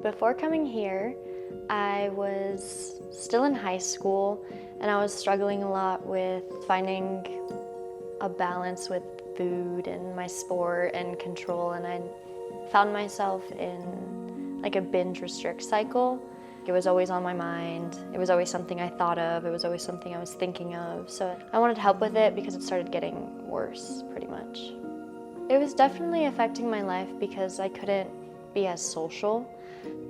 Before coming here, I was still in high school and I was struggling a lot with finding a balance with food and my sport and control, and I found myself in like a binge restrict cycle. It was always on my mind. It was always something I thought of. It was always something I was thinking of. So I wanted help with it because it started getting worse, pretty much. It was definitely affecting my life because I couldn't be as social.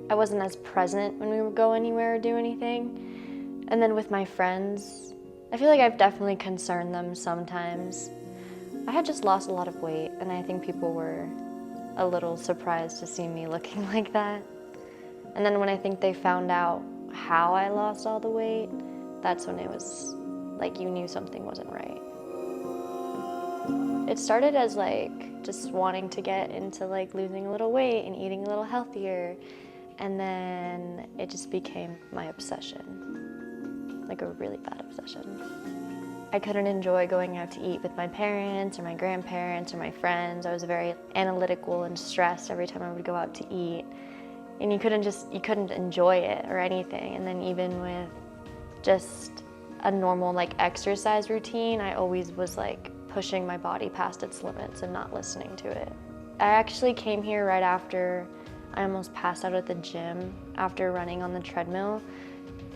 I wasn't as present when we would go anywhere or do anything. And then with my friends, I feel like I've definitely concerned them sometimes. I had just lost a lot of weight, and I think people were a little surprised to see me looking like that. And then when I think they found out how I lost all the weight, that's when it was like you knew something wasn't right. It started as like just wanting to get into like losing a little weight and eating a little healthier, and then it just became my obsession, like a really bad obsession. I couldn't enjoy going out to eat with my parents or my grandparents or my friends. I was very analytical and stressed every time I would go out to eat. And you couldn't enjoy it or anything. And then even with just a normal like exercise routine, I always was like pushing my body past its limits and not listening to it. I actually came here right after I almost passed out at the gym after running on the treadmill.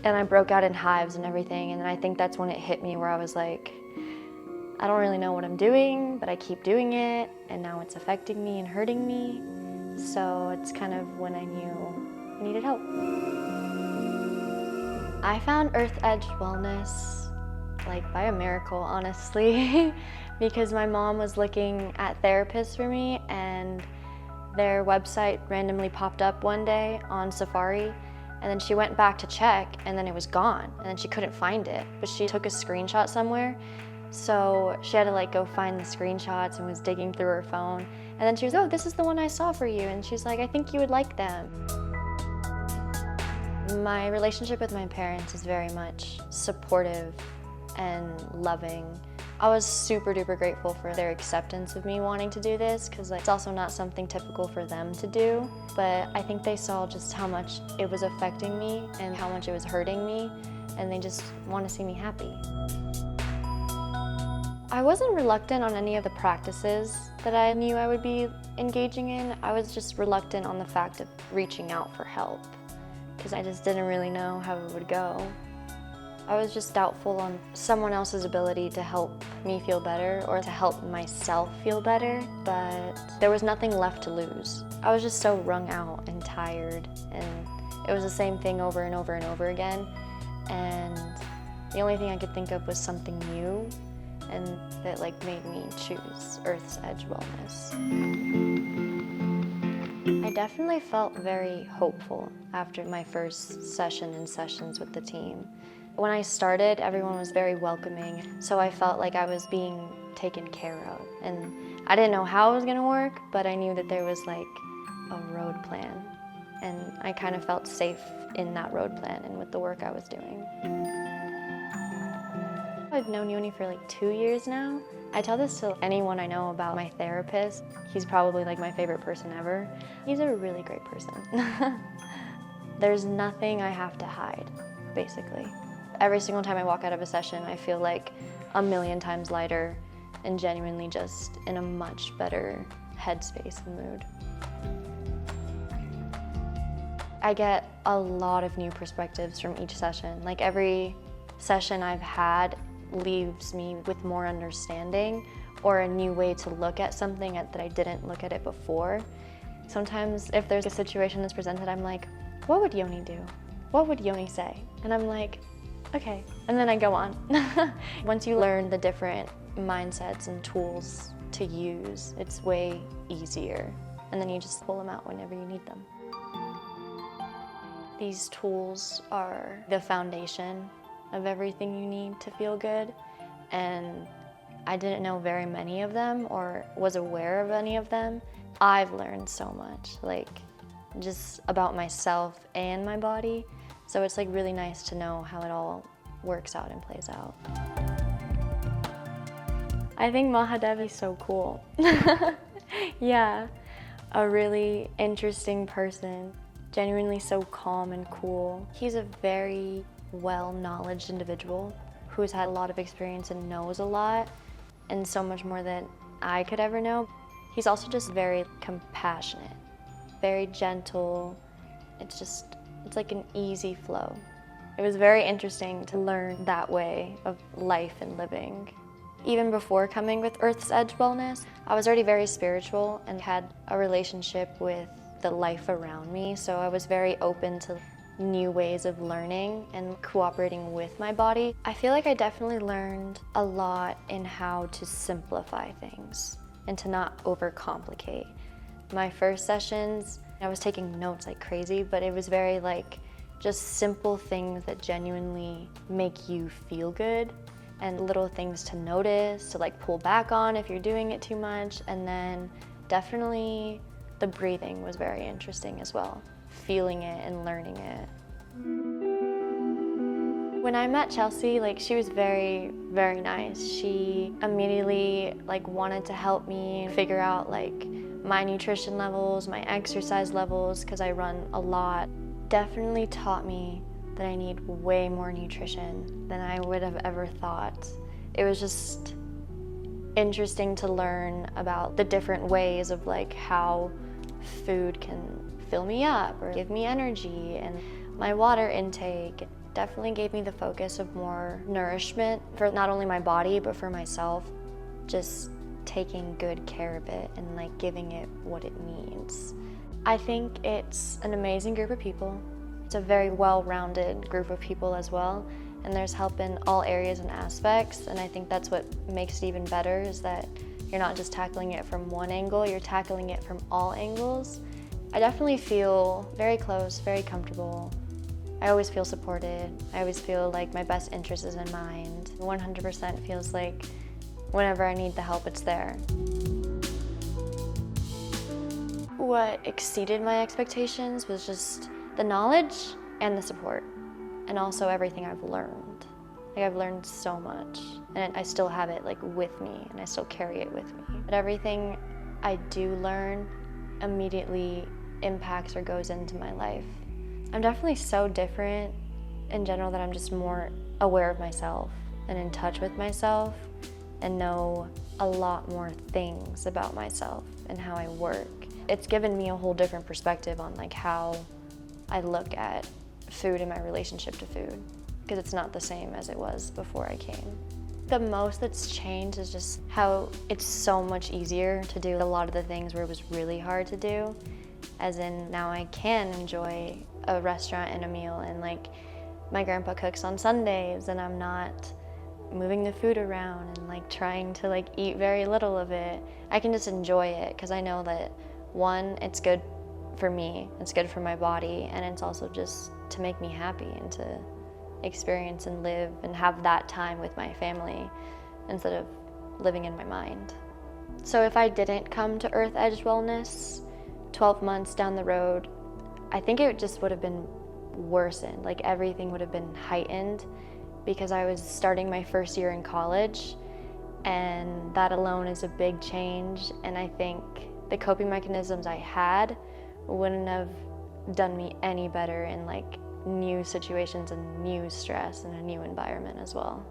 And I broke out in hives and everything, and I think that's when it hit me where I was like, I don't really know what I'm doing, but I keep doing it, and now it's affecting me and hurting me. So it's kind of when I knew I needed help. I found Earth Edge Wellness like by a miracle, honestly, because my mom was looking at therapists for me, and their website randomly popped up one day on Safari. And then she went back to check, and then it was gone, and then she couldn't find it, but she took a screenshot somewhere. So she had to like go find the screenshots and was digging through her phone. And then she was, oh, this is the one I saw for you. And she's like, I think you would like them. My relationship with my parents is very much supportive and loving. I was super duper grateful for their acceptance of me wanting to do this, because like, it's also not something typical for them to do. But I think they saw just how much it was affecting me and how much it was hurting me, and they just want to see me happy. I wasn't reluctant on any of the practices that I knew I would be engaging in. I was just reluctant on the fact of reaching out for help, because I just didn't really know how it would go. I was just doubtful on someone else's ability to help me feel better or to help myself feel better, but there was nothing left to lose. I was just so wrung out and tired, and it was the same thing over and over and over again, and the only thing I could think of was something new, and that like made me choose Earth's Edge Wellness. I definitely felt very hopeful after my first session and sessions with the team. When I started, everyone was very welcoming, so I felt like I was being taken care of. And I didn't know how it was gonna work, but I knew that there was like a road plan. And I kind of felt safe in that road plan and with the work I was doing. I've known Yoni for like 2 years now. I tell this to anyone I know about my therapist. He's probably like my favorite person ever. He's a really great person. There's nothing I have to hide, basically. Every single time I walk out of a session, I feel like a million times lighter and genuinely just in a much better headspace and mood. I get a lot of new perspectives from each session. Like every session I've had leaves me with more understanding or a new way to look at something that I didn't look at it before. Sometimes if there's a situation that's presented, I'm like, what would Yoni do? What would Yoni say? And I'm like, okay, and then I go on. Once you learn the different mindsets and tools to use, it's way easier. And then you just pull them out whenever you need them. These tools are the foundation of everything you need to feel good. And I didn't know very many of them or was aware of any of them. I've learned so much, like just about myself and my body. So it's like really nice to know how it all works out and plays out. I think Mahadev is so cool. Yeah, a really interesting person. genuinely so calm and cool. He's a very well-knowledge individual who's had a lot of experience and knows a lot, and so much more than I could ever know. He's also just very compassionate, very gentle. It's like an easy flow. It was very interesting to learn that way of life and living. Even before coming with Earth's Edge Wellness, I was already very spiritual and had a relationship with the life around me, so I was very open to new ways of learning and cooperating with my body. I feel like I definitely learned a lot in how to simplify things and to not overcomplicate. My first sessions, I was taking notes like crazy, but it was very like just simple things that genuinely make you feel good, and little things to notice, to like pull back on if you're doing it too much. And then definitely the breathing was very interesting as well, feeling it and learning it. When I met Chelsea, she was very, very nice. She immediately wanted to help me figure out my nutrition levels, my exercise levels, because I run a lot. Definitely taught me that I need way more nutrition than I would have ever thought. It was just interesting to learn about the different ways of how food can fill me up or give me energy, and my water intake definitely gave me the focus of more nourishment for not only my body but for myself, just taking good care of it and giving it what it needs. I think it's an amazing group of people. It's a very well-rounded group of people as well, and there's help in all areas and aspects, and I think that's what makes it even better, is that you're not just tackling it from one angle, you're tackling it from all angles. I definitely feel very close, very comfortable. I always feel supported. I always feel like my best interest is in mind. 100% feels like whenever I need the help, it's there. What exceeded my expectations was just the knowledge and the support, and also everything I've learned. I've learned so much, and I still have it with me, and I still carry it with me. But everything I do learn immediately impacts or goes into my life. I'm definitely so different in general that I'm just more aware of myself and in touch with myself, and know a lot more things about myself and how I work. It's given me a whole different perspective on how I look at food and my relationship to food, because it's not the same as it was before I came. The most that's changed is just how it's so much easier to do a lot of the things where it was really hard to do, as in now I can enjoy a restaurant and a meal, and my grandpa cooks on Sundays and I'm not moving the food around and trying to eat very little of it. I can just enjoy it because I know that, one, it's good for me, it's good for my body, and it's also just to make me happy and to experience and live and have that time with my family instead of living in my mind. So if I didn't come to Earth Edge Wellness 12 months down the road, I think it just would have been worsened. Everything would have been heightened, because I was starting my first year in college, and that alone is a big change, and I think the coping mechanisms I had wouldn't have done me any better in new situations and new stress and a new environment as well.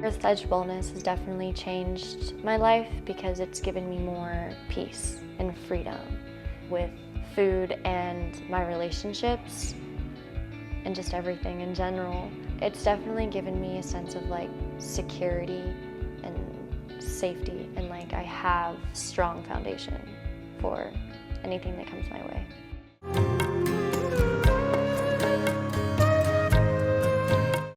Earth Edge Wellness has definitely changed my life because it's given me more peace and freedom with food and my relationships and just everything in general. It's definitely given me a sense of security and safety, and I have strong foundation for anything that comes my way.